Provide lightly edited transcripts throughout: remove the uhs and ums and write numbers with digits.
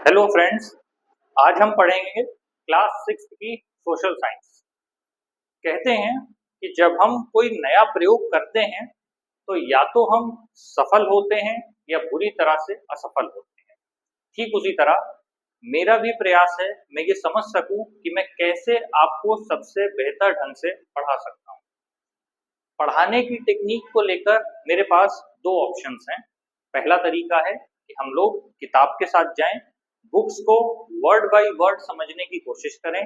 Hello friends. आज हम पढ़ेंगे क्लास सिक्स की सोशल साइंस। कहते हैं कि जब हम कोई नया प्रयोग करते हैं तो या तो हम सफल होते हैं या बुरी तरह से असफल होते हैं। ठीक उसी तरह मेरा भी प्रयास है मैं ये समझ सकूं कि मैं कैसे आपको सबसे बेहतर ढंग से पढ़ा सकता हूं। पढ़ाने की टेक्निक को लेकर मेरे पास दो ऑप्शंस हैं। पहला तरीका है कि हम लोग किताब के साथ जाएं, बुक्स को वर्ड बाय वर्ड समझने की कोशिश करें,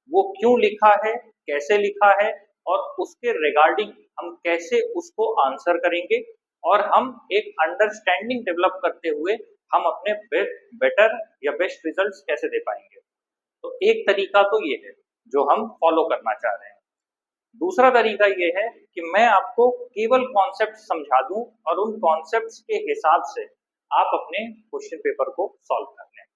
वो क्यों लिखा है, कैसे लिखा है और उसके रिगार्डिंग हम कैसे उसको आंसर करेंगे और हम एक अंडरस्टैंडिंग डेवलप करते हुए हम अपने बेटर या बेस्ट रिजल्ट्स कैसे दे पाएंगे। तो एक तरीका तो ये है जो हम फॉलो करना चाह रहे हैं। दूसरा तरीका ये है कि मैं आपको केवल कॉन्सेप्ट समझा दूं और उन कॉन्सेप्ट्स के हिसाब से आप अपने क्वेश्चन पेपर को सॉल्व कर लें।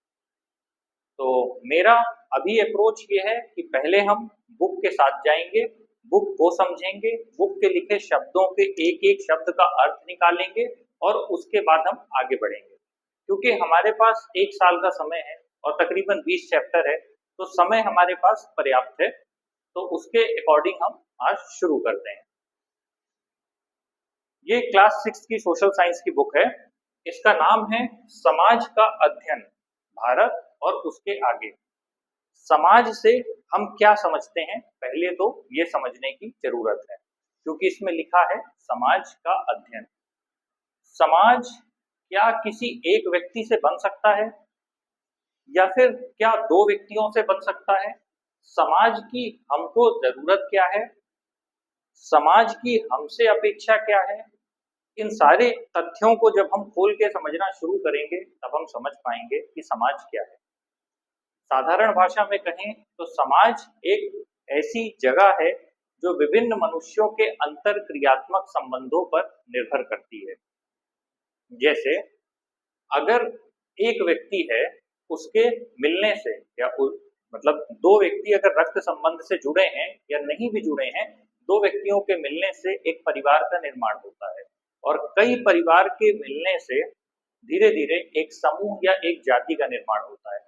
तो मेरा अभी अप्रोच ये है कि पहले हम बुक के साथ जाएंगे, बुक को समझेंगे, बुक के लिखे शब्दों के एक एक शब्द का अर्थ निकालेंगे और उसके बाद हम आगे बढ़ेंगे। क्योंकि हमारे पास एक साल का समय है और तकरीबन 20 चैप्टर है, तो समय हमारे पास पर्याप्त है। तो उसके अकॉर्डिंग हम आज शुरू करते हैं। ये क्लास सिक्स की सोशल साइंस की बुक है। इसका नाम है समाज का अध्ययन, भारत और उसके आगे। समाज से हम क्या समझते हैं पहले तो ये समझने की जरूरत है, क्योंकि इसमें लिखा है समाज का अध्ययन। समाज क्या किसी एक व्यक्ति से बन सकता है या फिर क्या दो व्यक्तियों से बन सकता है? समाज की हमको जरूरत क्या है, समाज की हमसे अपेक्षा क्या है? इन सारे तथ्यों को जब हम खोल के समझना शुरू करेंगे तब हम समझ पाएंगे कि समाज क्या है। साधारण भाषा में कहें तो समाज एक ऐसी जगह है जो विभिन्न मनुष्यों के अंतर क्रियात्मक संबंधों पर निर्भर करती है। जैसे अगर एक व्यक्ति है, उसके मिलने से या मतलब दो व्यक्ति अगर रक्त संबंध से जुड़े हैं या नहीं भी जुड़े हैं, दो व्यक्तियों के मिलने से एक परिवार का निर्माण होता है और कई परिवार के मिलने से धीरे धीरे एक समूह या एक जाति का निर्माण होता है।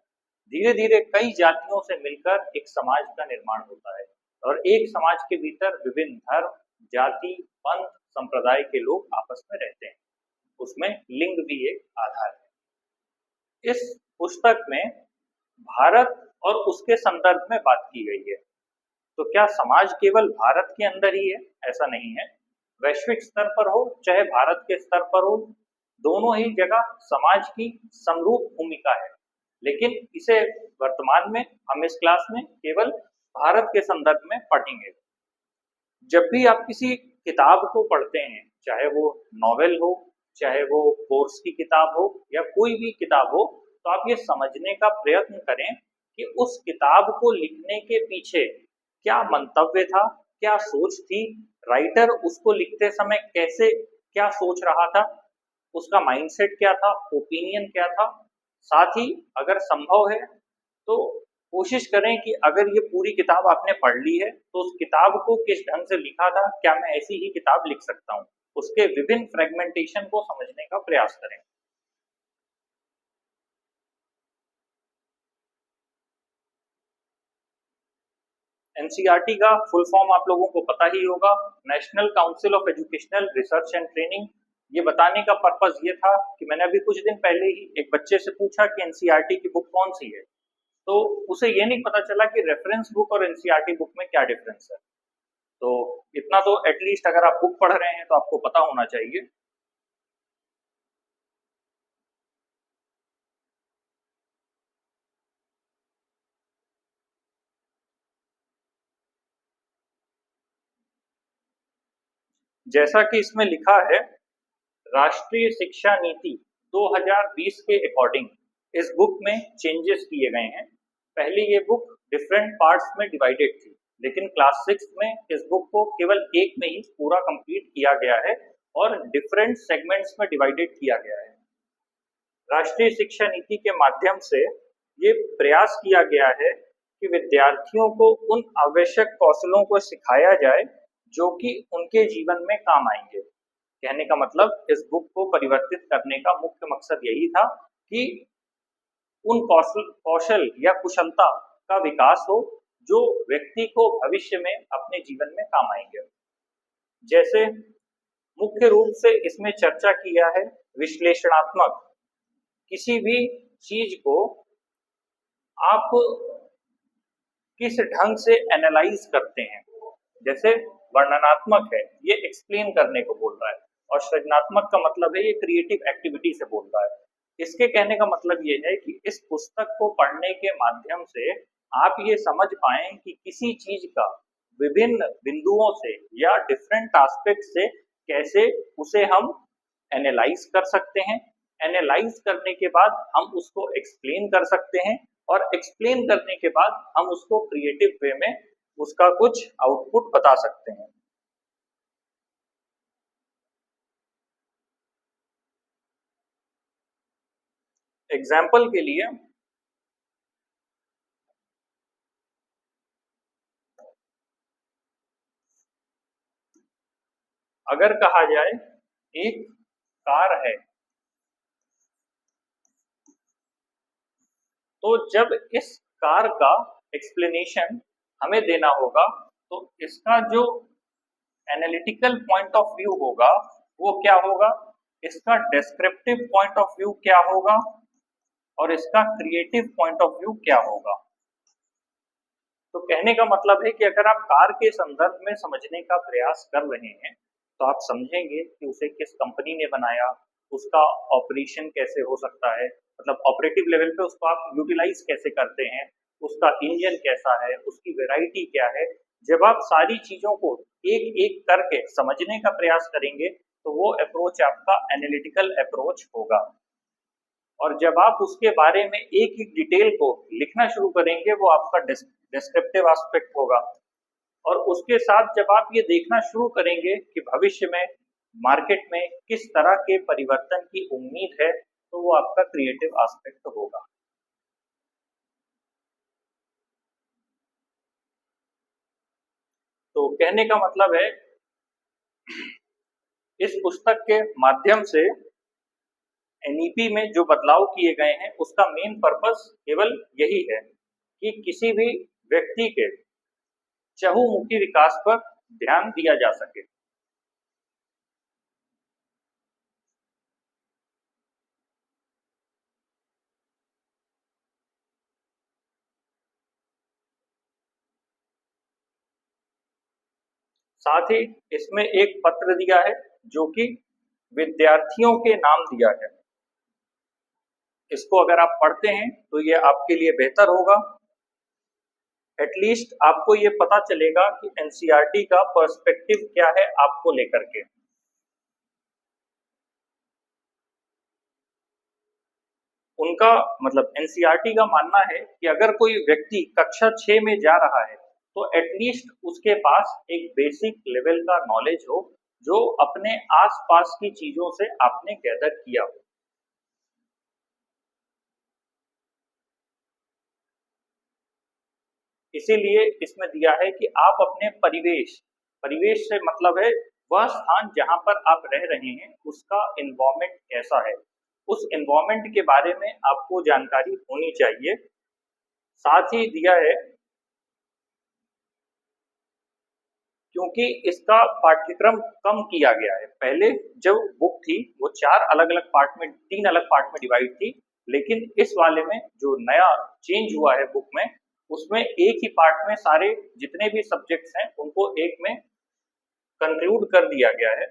धीरे धीरे कई जातियों से मिलकर एक समाज का निर्माण होता है और एक समाज के भीतर विभिन्न धर्म, जाति, पंथ, संप्रदाय के लोग आपस में रहते हैं। उसमें लिंग भी एक आधार है। इस पुस्तक में भारत और उसके संदर्भ में बात की गई है। तो क्या समाज केवल भारत के अंदर ही है? ऐसा नहीं है। वैश्विक स्तर पर हो चाहे भारत के स्तर पर हो, दोनों ही जगह समाज की समरूप भूमिका है। लेकिन इसे वर्तमान में हम इस क्लास में केवल भारत के संदर्भ में पढ़ेंगे। जब भी आप किसी किताब को पढ़ते हैं, चाहे वो नॉवेल हो, चाहे वो कोर्स की किताब हो या कोई भी किताब हो, तो आप ये समझने का प्रयत्न करें कि उस किताब को लिखने के पीछे क्या मंतव्य था, क्या सोच थी, राइटर उसको लिखते समय कैसे क्या सोच रहा था, उसका माइंडसेट क्या था, ओपिनियन क्या था। साथ ही अगर संभव है तो कोशिश करें कि अगर ये पूरी किताब आपने पढ़ ली है तो उस किताब को किस ढंग से लिखा था, क्या मैं ऐसी ही किताब लिख सकता हूँ, उसके विभिन्न फ्रेगमेंटेशन को समझने का प्रयास करें। एनसीईआरटी का फुल फॉर्म आप लोगों को पता ही होगा, national council of educational research and training. ये बताने का पर्पज ये था कि मैंने अभी कुछ दिन पहले ही एक बच्चे से पूछा कि एनसीईआरटी की बुक कौन सी है, तो उसे ये नहीं पता चला कि रेफरेंस बुक और एनसीईआरटी बुक में क्या डिफरेंस है। तो इतना तो एटलीस्ट अगर आप बुक पढ़ रहे हैं तो आपको पता होना चाहिए। जैसा कि इसमें लिखा है, राष्ट्रीय शिक्षा नीति 2020 के अकॉर्डिंग इस बुक में चेंजेस किए गए हैं। पहले ये बुक डिफरेंट पार्ट्स में डिवाइडेड थी, लेकिन क्लास सिक्स में इस बुक को केवल एक में ही पूरा कंप्लीट किया गया है और डिफरेंट सेगमेंट्स में डिवाइडेड किया गया है। राष्ट्रीय शिक्षा नीति के माध्यम से ये प्रयास किया गया है कि विद्यार्थियों को उन आवश्यक कौशलों को सिखाया जाए जो कि उनके जीवन में काम आएंगे। कहने का मतलब इस बुक को परिवर्तित करने का मुख्य मकसद यही था कि उन कौशल कौशल या कुशलता का विकास हो जो व्यक्ति को भविष्य में अपने जीवन में काम आएंगे। जैसे मुख्य रूप से इसमें चर्चा किया है विश्लेषणात्मक। किसी भी चीज को आप किस ढंग से एनालाइज करते हैं। जैसे वर्णनात्मक है, ये एक्सप्लेन करने को बोल रहा है, और सृजनात्मक का मतलब है ये क्रिएटिव एक्टिविटी से बोल रहा है। इसके कहने का मतलब ये है कि इस पुस्तक को पढ़ने के माध्यम से आप ये समझ पाएं कि किसी चीज का विभिन्न बिंदुओं से या डिफरेंट एस्पेक्ट से कैसे उसे हम एनालाइज कर सकते हैं। एनालाइज करने के बाद हम उसको एक्सप्लेन कर सकते हैं, और एक्सप्लेन करने के बाद हम उसको क्रिएटिव वे में उसका कुछ आउटपुट बता सकते हैं। एग्जाम्पल के लिए अगर कहा जाए एक कार है, तो जब इस कार का एक्सप्लेनेशन हमें देना होगा तो इसका जो एनालिटिकल पॉइंट ऑफ व्यू होगा वो क्या होगा, इसका डेस्क्रिप्टिव पॉइंट ऑफ व्यू क्या होगा, और इसका क्रिएटिव पॉइंट ऑफ व्यू क्या होगा। तो कहने का मतलब है कि अगर आप कार के संदर्भ में समझने का प्रयास कर रहे हैं तो आप समझेंगे कि उसे किस कंपनी ने बनाया, उसका ऑपरेशन कैसे हो सकता है, मतलब ऑपरेटिव लेवल पे उसको आप यूटिलाइज कैसे करते हैं, उसका इंजन कैसा है, उसकी वैरायटी क्या है। जब आप सारी चीजों को एक एक करके समझने का प्रयास करेंगे तो वो अप्रोच आपका एनालिटिकल अप्रोच होगा। और जब आप उसके बारे में एक एक डिटेल को लिखना शुरू करेंगे वो आपका डिस्क्रिप्टिव एस्पेक्ट होगा। और उसके साथ जब आप ये देखना शुरू करेंगे कि भविष्य में मार्केट में किस तरह के परिवर्तन की उम्मीद है तो वो आपका क्रिएटिव एस्पेक्ट होगा। तो कहने का मतलब है इस पुस्तक के माध्यम से एनईपी में जो बदलाव किए गए हैं उसका मेन पर्पस केवल यही है कि किसी भी व्यक्ति के चहुमुखी विकास पर ध्यान दिया जा सके। साथ ही इसमें एक पत्र दिया है जो कि विद्यार्थियों के नाम दिया है। इसको अगर आप पढ़ते हैं तो ये आपके लिए बेहतर होगा। एटलीस्ट आपको ये पता चलेगा कि एनसीईआरटी का पर्सपेक्टिव क्या है आपको लेकर के। उनका मतलब एनसीईआरटी का मानना है कि अगर कोई व्यक्ति कक्षा 6 में जा रहा है तो एटलीस्ट उसके पास एक बेसिक लेवल का नॉलेज हो जो अपने आसपास की चीजों से आपने गैदर किया हो। इसीलिए इसमें दिया है कि आप अपने परिवेश, परिवेश से मतलब है वह स्थान जहां पर आप रह रहे हैं उसका एनवायरमेंट कैसा है, उस एनवायरमेंट के बारे में आपको जानकारी होनी चाहिए। साथ ही दिया है क्योंकि इसका पाठ्यक्रम कम किया गया है। पहले जब बुक थी वो 4 अलग-अलग पार्ट में, 3 अलग पार्ट में डिवाइड थी, लेकिन इस वाले में जो नया चेंज हुआ है बुक में, उसमें एक ही पार्ट में सारे जितने भी सब्जेक्ट्स हैं उनको एक में कंक्लूड कर दिया गया है।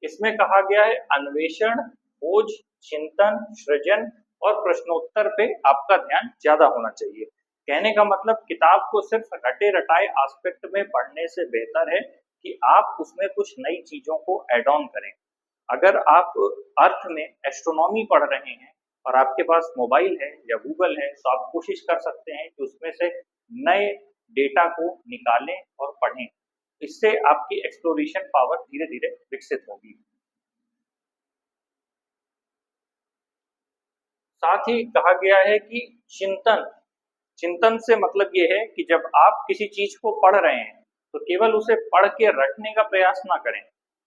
इसमें कहा गया है अन्वेषण, खोज, चिंतन, सृजन और प्रश्नोत्तर पे आपका ध्यान ज्यादा होना चाहिए। कहने का मतलब किताब को सिर्फ रटे रटाए एस्पेक्ट में पढ़ने से बेहतर है कि आप उसमें कुछ नई चीजों को ऐड ऑन करें। अगर आप अर्थ में एस्ट्रोनॉमी पढ़ रहे हैं और आपके पास मोबाइल है या गूगल है तो आप कोशिश कर सकते हैं कि उसमें से नए डेटा को निकालें और पढ़ें। इससे आपकी एक्सप्लोरेशन पावर धीरे धीरे विकसित होगी। साथ ही कहा गया है कि चिंतन, चिंतन से मतलब ये है कि जब आप किसी चीज को पढ़ रहे हैं तो केवल उसे पढ़ के रटने का प्रयास ना करें,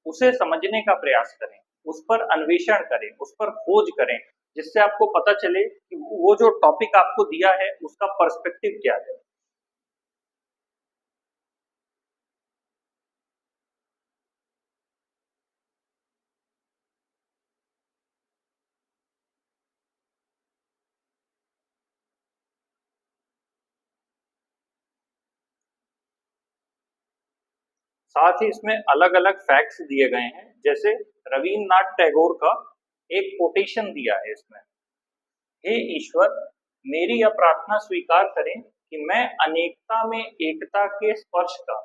उसे समझने का प्रयास करें, उस पर अन्वेषण करें, उस पर खोज करें, जिससे आपको पता चले कि वो जो टॉपिक आपको दिया है उसका पर्सपेक्टिव क्या है। साथ ही इसमें अलग अलग फैक्ट्स दिए गए हैं, जैसे रवीन्द्रनाथ टैगोर का एक कोटेशन दिया है इसमें, हे ईश्वर, मेरी यह प्रार्थना स्वीकार करें कि मैं अनेकता में एकता के स्पर्श का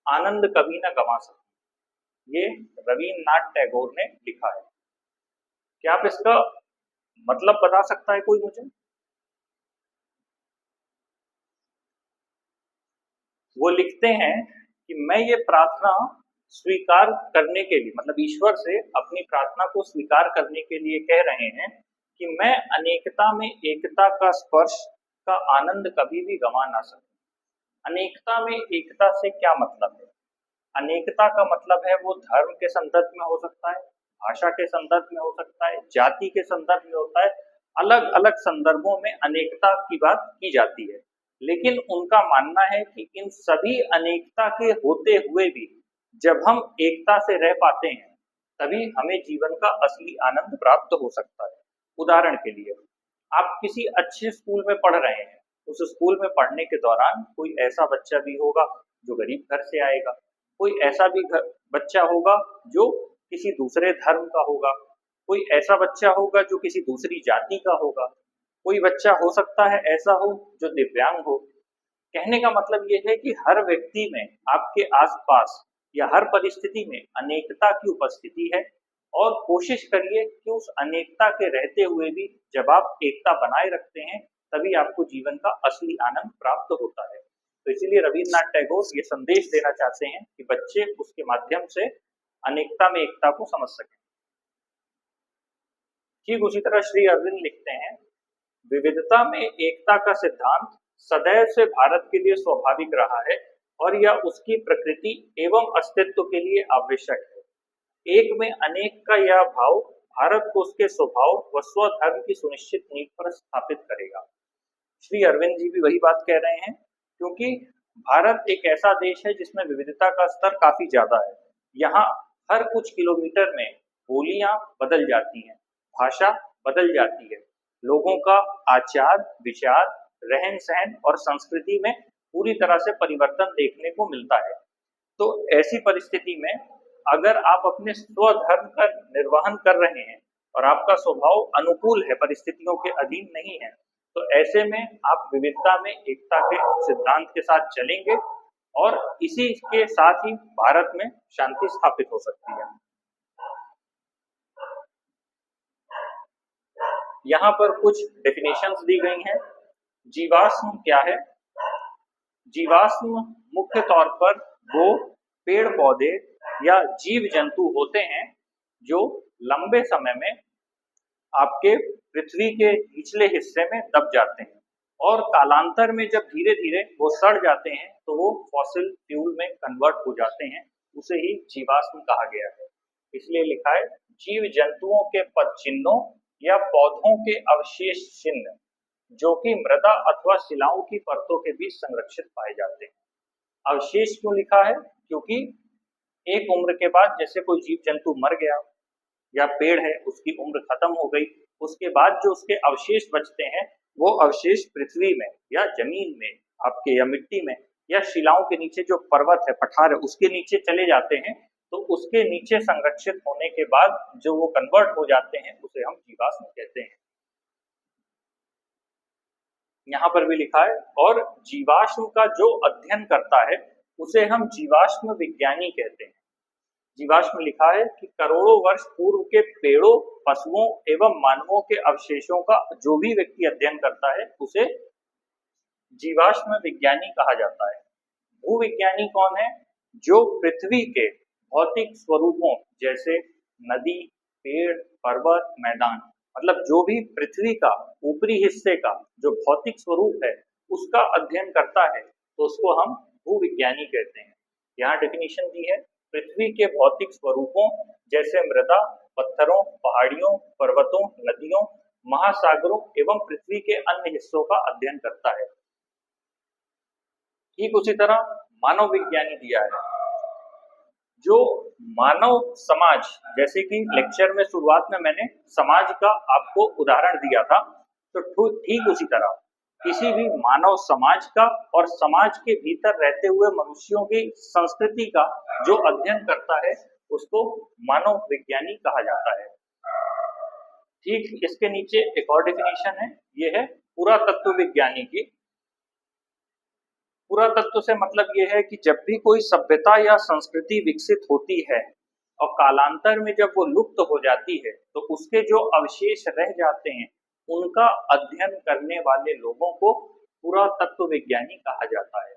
आनंद कभी न गंवा सकूं। ये रवीन्द्रनाथ टैगोर ने लिखा है। क्या आप इसका मतलब बता सकता है कोई मुझे? वो लिखते हैं कि मैं ये प्रार्थना स्वीकार करने के लिए, मतलब ईश्वर से अपनी प्रार्थना को स्वीकार करने के लिए कह रहे हैं कि मैं अनेकता में एकता का स्पर्श का आनंद कभी भी गंवा ना सकूं। अनेकता में एकता से क्या मतलब है? अनेकता का मतलब है वो धर्म के संदर्भ में हो सकता है, भाषा के संदर्भ में हो सकता है, जाति के संदर्भ में होता है, अलग अलग संदर्भों में अनेकता की बात की जाती है। लेकिन उनका मानना है कि इन सभी अनेकता के होते हुए भी जब हम एकता से रह पाते हैं, तभी हमें जीवन का असली आनंद प्राप्त हो सकता है। उदाहरण के लिए, आप किसी अच्छे स्कूल में पढ़ रहे हैं, उस स्कूल में पढ़ने के दौरान कोई ऐसा बच्चा भी होगा जो गरीब घर से आएगा, कोई ऐसा भी बच्चा होगा जो किसी दूसरे धर्म का होगा, कोई ऐसा बच्चा होगा जो किसी दूसरी जाति का होगा, कोई बच्चा हो सकता है ऐसा हो जो दिव्यांग हो। कहने का मतलब ये है कि हर व्यक्ति में, आपके आसपास या हर परिस्थिति में अनेकता की उपस्थिति है, और कोशिश करिए कि उस अनेकता के रहते हुए भी जब आप एकता बनाए रखते हैं, तभी आपको जीवन का असली आनंद प्राप्त होता है। तो इसीलिए रवीन्द्रनाथ टैगोर ये संदेश देना चाहते हैं कि बच्चे उसके माध्यम से अनेकता में एकता को समझ सकें। ठीक उसी तरह श्री अरविंद लिखते हैं, विविधता में एकता का सिद्धांत सदैव से भारत के लिए स्वाभाविक रहा है और यह उसकी प्रकृति एवं अस्तित्व के लिए आवश्यक है। एक में अनेक का यह भाव भारत को उसके स्वभाव व स्वधर्म की सुनिश्चित नींव पर स्थापित करेगा। श्री अरविंद जी भी वही बात कह रहे हैं, क्योंकि भारत एक ऐसा देश है जिसमें विविधता का स्तर काफी ज्यादा है। यहाँ हर कुछ किलोमीटर में बोलियां बदल जाती हैं, भाषा बदल जाती है, लोगों का आचार विचार रहन सहन और संस्कृति में पूरी तरह से परिवर्तन देखने को मिलता है। तो ऐसी परिस्थिति में अगर आप अपने स्वधर्म का निर्वहन कर रहे हैं और आपका स्वभाव अनुकूल है, परिस्थितियों के अधीन नहीं है, तो ऐसे में आप विविधता में एकता के सिद्धांत के साथ चलेंगे और इसी के साथ ही भारत में शांति स्थापित हो सकती है। यहाँ पर कुछ डेफिनेशंस दी गई हैं। जीवाश्म क्या है? जीवाश्म मुख्य तौर पर वो पेड़ पौधे या जीव जंतु होते हैं जो लंबे समय में आपके पृथ्वी के निचले हिस्से में दब जाते हैं और कालांतर में जब धीरे धीरे वो सड़ जाते हैं तो वो फॉसिल फ्यूल में कन्वर्ट हो जाते हैं, उसे ही जीवाश्म कहा गया है। इसलिए लिखा है, जीव जंतुओं के पद चिन्हों या पौधों के अवशेष चिन्ह जो कि मृदा अथवा शिलाओं की परतों के बीच संरक्षित पाए जाते हैं। अवशेष क्यों लिखा है? क्योंकि एक उम्र के बाद जैसे कोई जीव जंतु मर गया या पेड़ है उसकी उम्र खत्म हो गई, उसके बाद जो उसके अवशेष बचते हैं वो अवशेष पृथ्वी में या जमीन में आपके या मिट्टी में या शिलाओं के नीचे जो पर्वत है, पठार है, उसके नीचे चले जाते हैं। तो उसके नीचे संरक्षित होने के बाद जो वो कन्वर्ट हो जाते हैं उसे हम जीवाश्म कहते हैं। यहाँ पर भी लिखा है, और जीवाश्म का जो अध्ययन करता है उसे हम जीवाश्म विज्ञानी कहते हैं। जीवाश्म लिखा है कि करोड़ों वर्ष पूर्व के पेड़ों, पशुओं एवं मानवों के अवशेषों का जो भी व्यक्ति अध्ययन करता है उसे जीवाश्म विज्ञानी कहा जाता है। भूविज्ञानी कौन है? जो पृथ्वी के भौतिक स्वरूपों जैसे नदी, पेड़, पर्वत, मैदान, मतलब जो भी पृथ्वी का ऊपरी हिस्से का जो भौतिक स्वरूप है उसका अध्ययन करता है तो उसको हम भूविज्ञानी कहते हैं। यहाँ डेफिनेशन दी है, पृथ्वी के भौतिक स्वरूपों जैसे मृदा, पत्थरों, पहाड़ियों, पर्वतों, नदियों, महासागरों एवं पृथ्वी के अन्य हिस्सों का अध्ययन करता है। ठीक उसी तरह मानव विज्ञानी दिया है, जो मानव समाज, जैसे कि लेक्चर में शुरुआत में मैंने समाज का आपको उदाहरण दिया था, तो ठीक उसी तरह किसी भी मानव समाज का और समाज के भीतर रहते हुए मनुष्यों की संस्कृति का जो अध्ययन करता है उसको मानव विज्ञानी कहा जाता है। ठीक इसके नीचे एक और डेफिनेशन है, ये है पुरातत्व विज्ञानी की। पुरातत्व से मतलब ये है कि जब भी कोई सभ्यता या संस्कृति विकसित होती है और कालांतर में जब वो लुप्त हो जाती है तो उसके जो अवशेष रह जाते हैं उनका अध्ययन करने वाले लोगों को पुरातत्व विज्ञानी कहा जाता है।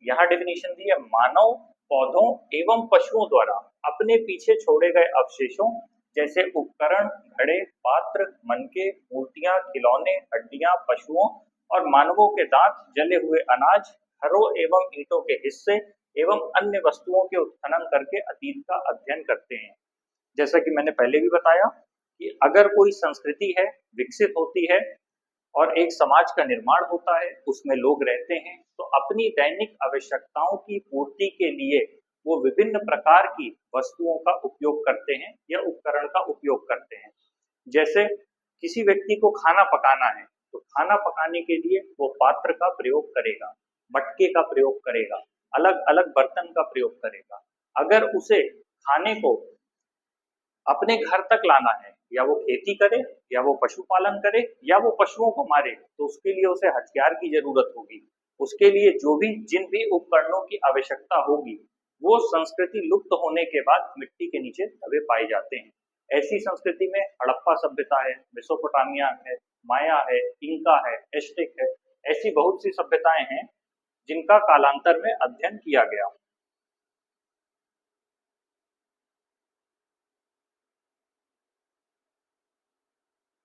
यहाँ डेफिनेशन दी है, मानव, पौधों एवं पशुओं द्वारा अपने पीछे छोड़े गए अवशेषों जैसे उपकरण, घड़े, पात्र, मनके, मूर्तियां, खिलौने, हड्डियां, पशुओं और मानवों के दांत, जले हुए अनाज, घरों एवं ईंटों के हिस्से एवं अन्य वस्तुओं के उत्खनन करके अतीत का अध्ययन करते हैं। जैसा कि मैंने पहले भी बताया कि अगर कोई संस्कृति है, विकसित होती है और एक समाज का निर्माण होता है, उसमें लोग रहते हैं, तो अपनी दैनिक आवश्यकताओं की पूर्ति के लिए वो विभिन्न प्रकार की वस्तुओं का उपयोग करते हैं या उपकरण का उपयोग करते हैं। जैसे किसी व्यक्ति को खाना पकाना है तो खाना पकाने के लिए वो पात्र का प्रयोग करेगा, मटके का प्रयोग करेगा, अलग अलग बर्तन का प्रयोग करेगा। अगर उसे खाने को अपने घर तक लाना है, या वो खेती करे या वो पशुपालन करे या वो पशुओं को मारे, तो उसके लिए उसे हथियार की जरूरत होगी। उसके लिए जिन भी उपकरणों की आवश्यकता होगी वो संस्कृति लुप्त होने के बाद मिट्टी के नीचे दबे पाए जाते हैं। ऐसी संस्कृति में हड़प्पा सभ्यता है, मेसोपोटामिया है, माया है, इंका है, एस्टेक है, ऐसी बहुत सी सभ्यताएं हैं जिनका कालांतर में अध्ययन किया गया।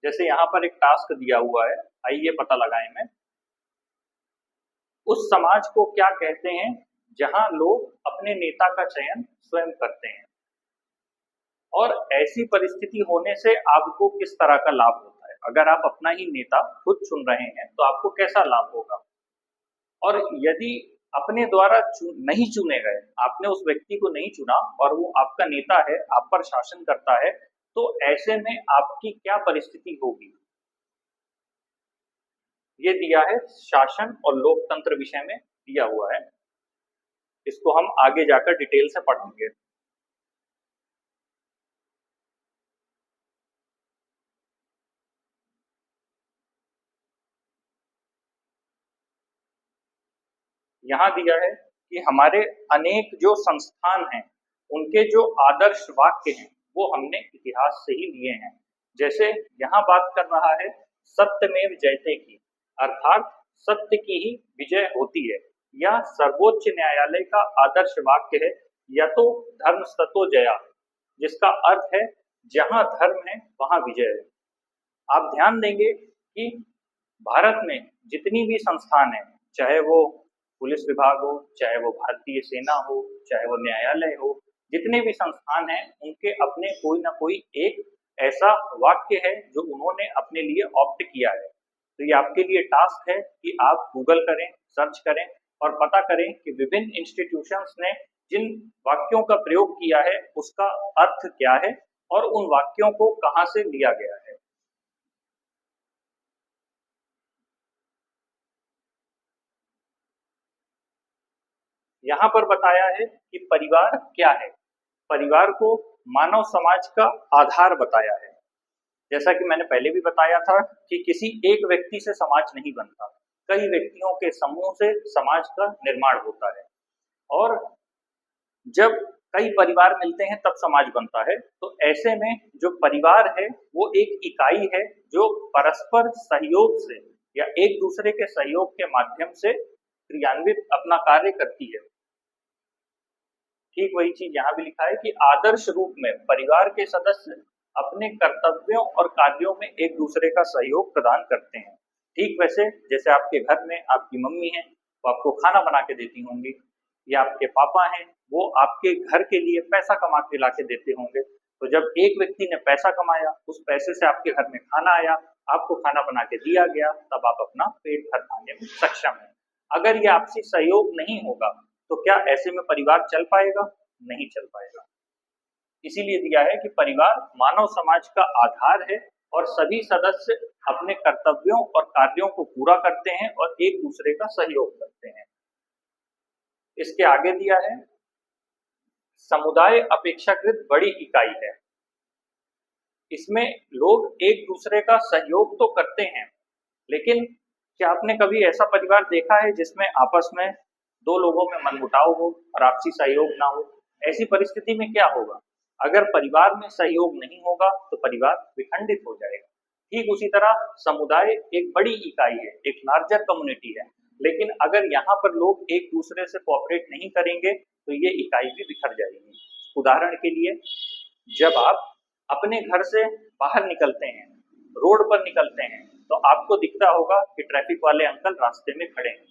जैसे यहाँ पर एक टास्क दिया हुआ है, आइए पता लगाएं। मैं उस समाज को क्या कहते हैं जहां लोग अपने नेता का चयन स्वयं करते हैं, और ऐसी परिस्थिति होने से आपको किस तरह का लाभ होता है। अगर आप अपना ही नेता खुद चुन रहे हैं तो आपको कैसा लाभ होगा, और यदि अपने द्वारा नहीं चुने गए, आपने उस व्यक्ति को नहीं चुना और वो आपका नेता है, आप पर शासन करता है, तो ऐसे में आपकी क्या परिस्थिति होगी। ये दिया है शासन और लोकतंत्र विषय में दिया हुआ है, इसको हम आगे जाकर डिटेल से पढ़ेंगे। यहाँ दिया है कि हमारे अनेक जो संस्थान हैं उनके जो आदर्श वाक्य हैं वो हमने इतिहास से ही लिए हैं। जैसे यहाँ बात कर रहा है सत्यमेव जयते की, अर्थात सत्य की ही विजय होती है। यह सर्वोच्च न्यायालय का आदर्श वाक्य है, या तो धर्म सतो जया, जिसका अर्थ है जहां धर्म है वहां विजय है। आप ध्यान देंगे कि भारत में जितनी भी संस्थान है, चाहे वो पुलिस विभाग हो, चाहे वो भारतीय सेना हो, चाहे वो न्यायालय हो, जितने भी संस्थान हैं उनके अपने कोई ना कोई एक ऐसा वाक्य है जो उन्होंने अपने लिए ऑप्ट किया है। तो ये आपके लिए टास्क है कि आप गूगल करें, सर्च करें और पता करें कि विभिन्न इंस्टीट्यूशंस ने जिन वाक्यों का प्रयोग किया है उसका अर्थ क्या है और उन वाक्यों को कहाँ से लिया गया है। यहाँ पर बताया है कि परिवार क्या है। परिवार को मानव समाज का आधार बताया है। जैसा कि मैंने पहले भी बताया था कि किसी एक व्यक्ति से समाज नहीं बनता, कई व्यक्तियों के समूह से समाज का निर्माण होता है, और जब कई परिवार मिलते हैं तब समाज बनता है। तो ऐसे में जो परिवार है वो एक इकाई है जो परस्पर सहयोग से या एक दूसरे के सहयोग के माध्यम से क्रियान्वित अपना कार्य करती है। ठीक वही चीज यहाँ भी लिखा है कि आदर्श रूप में परिवार के सदस्य अपने कर्तव्यों और कार्यों में एक दूसरे का सहयोग प्रदान करते हैं। ठीक वैसे जैसे आपके घर में आपकी मम्मी है वो आपको खाना बना के देती होंगी, या आपके पापा हैं वो आपके घर के लिए पैसा कमा के ला के देते होंगे। तो जब एक व्यक्ति ने पैसा कमाया, उस पैसे से आपके घर में खाना आया, आपको खाना बना के दिया गया, तब आप अपना पेट भर खाने में सक्षम हैं। अगर ये आपसी सहयोग नहीं होगा तो क्या ऐसे में परिवार चल पाएगा? नहीं चल पाएगा। इसीलिए दिया है कि परिवार मानव समाज का आधार है और सभी सदस्य अपने कर्तव्यों और कार्यों को पूरा करते हैं और एक दूसरे का सहयोग करते हैं। इसके आगे दिया है, समुदाय अपेक्षाकृत बड़ी इकाई है। इसमें लोग एक दूसरे का सहयोग तो करते हैं, लेकिन क्या आपने कभी ऐसा परिवार देखा है जिसमें आपस में दो लोगों में मनमुटाव हो और आपसी सहयोग ना हो? ऐसी परिस्थिति में क्या होगा? अगर परिवार में सहयोग नहीं होगा तो परिवार विखंडित हो जाएगा। ठीक उसी तरह समुदाय एक बड़ी इकाई है, एक लार्जर कम्युनिटी है, लेकिन अगर यहाँ पर लोग एक दूसरे से कोऑपरेट नहीं करेंगे तो ये इकाई भी बिखर जाएगी। उदाहरण के लिए, जब आप अपने घर से बाहर निकलते हैं, रोड पर निकलते हैं, तो आपको दिखता होगा कि ट्रैफिक वाले अंकल रास्ते में खड़े हैं।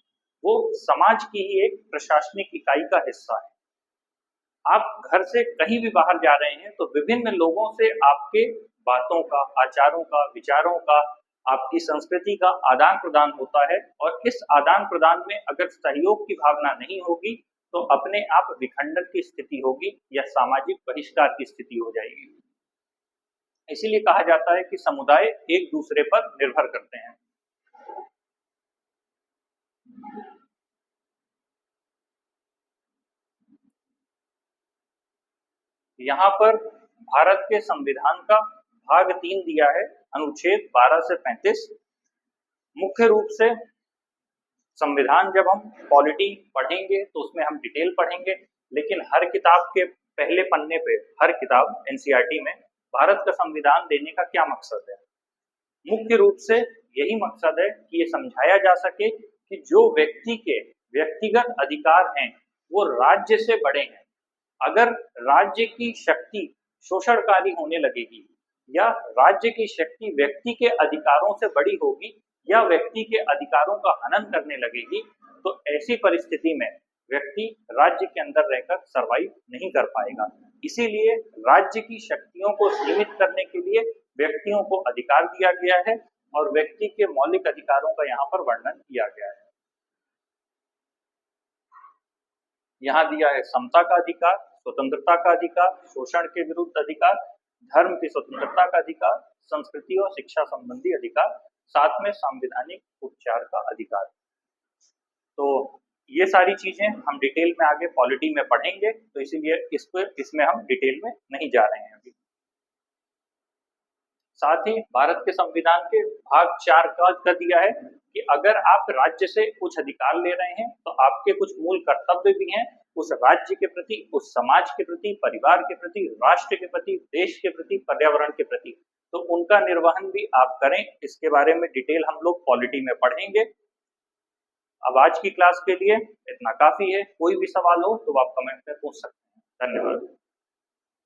वो समाज की ही एक प्रशासनिक इकाई का हिस्सा है। आप घर से कहीं भी बाहर जा रहे हैं तो विभिन्न लोगों से आपके बातों का, आचारों का, विचारों का, आपकी संस्कृति का आदान प्रदान होता है और इस आदान प्रदान में अगर सहयोग की भावना नहीं होगी तो अपने आप विखंडन की स्थिति होगी या सामाजिक बहिष्कार की स्थिति हो जाएगी। इसीलिए कहा जाता है कि समुदाय एक दूसरे पर निर्भर करते हैं। यहाँ पर भारत के संविधान का भाग 3 दिया है, अनुच्छेद 12 से 35। मुख्य रूप से संविधान जब हम पॉलिटी पढ़ेंगे तो उसमें हम डिटेल पढ़ेंगे, लेकिन हर किताब के पहले पन्ने पे, हर किताब एनसीईआरटी में भारत का संविधान देने का क्या मकसद है? मुख्य रूप से यही मकसद है कि ये समझाया जा सके कि जो व्यक्ति के व्यक्तिगत अधिकार हैं वो राज्य से बड़े हैं। अगर राज्य की शक्ति शोषणकारी होने लगेगी या राज्य की शक्ति व्यक्ति के अधिकारों से बड़ी होगी या व्यक्ति के अधिकारों का हनन करने लगेगी, तो ऐसी परिस्थिति में व्यक्ति राज्य के अंदर रहकर सरवाइव नहीं कर पाएगा। इसीलिए राज्य की शक्तियों को सीमित करने के लिए व्यक्तियों को अधिकार दिया गया है और व्यक्ति के मौलिक अधिकारों का यहाँ पर वर्णन किया गया है। यहाँ दिया है समता का अधिकार, स्वतंत्रता का अधिकार, शोषण के विरुद्ध अधिकार, धर्म की स्वतंत्रता का अधिकार, संस्कृति और शिक्षा संबंधी अधिकार, साथ में संवैधानिक उपचार का अधिकार। तो ये सारी चीजें हम डिटेल में आगे पॉलिटी में पढ़ेंगे, तो इसीलिए इसमें हम डिटेल में नहीं जा रहे हैं अभी। साथ ही भारत के संविधान के भाग 4 का दिया है कि अगर आप राज्य से कुछ अधिकार ले रहे हैं तो आपके कुछ मूल कर्तव्य भी हैं उस राज्य के प्रति, उस समाज के प्रति, परिवार के प्रति, राष्ट्र के प्रति, देश के प्रति, पर्यावरण के प्रति, तो उनका निर्वहन भी आप करें। इसके बारे में डिटेल हम लोग पॉलिटी में पढ़ेंगे। अब आज की क्लास के लिए इतना काफी है। कोई भी सवाल हो तो आप कमेंट में पूछ सकते हैं। धन्यवाद।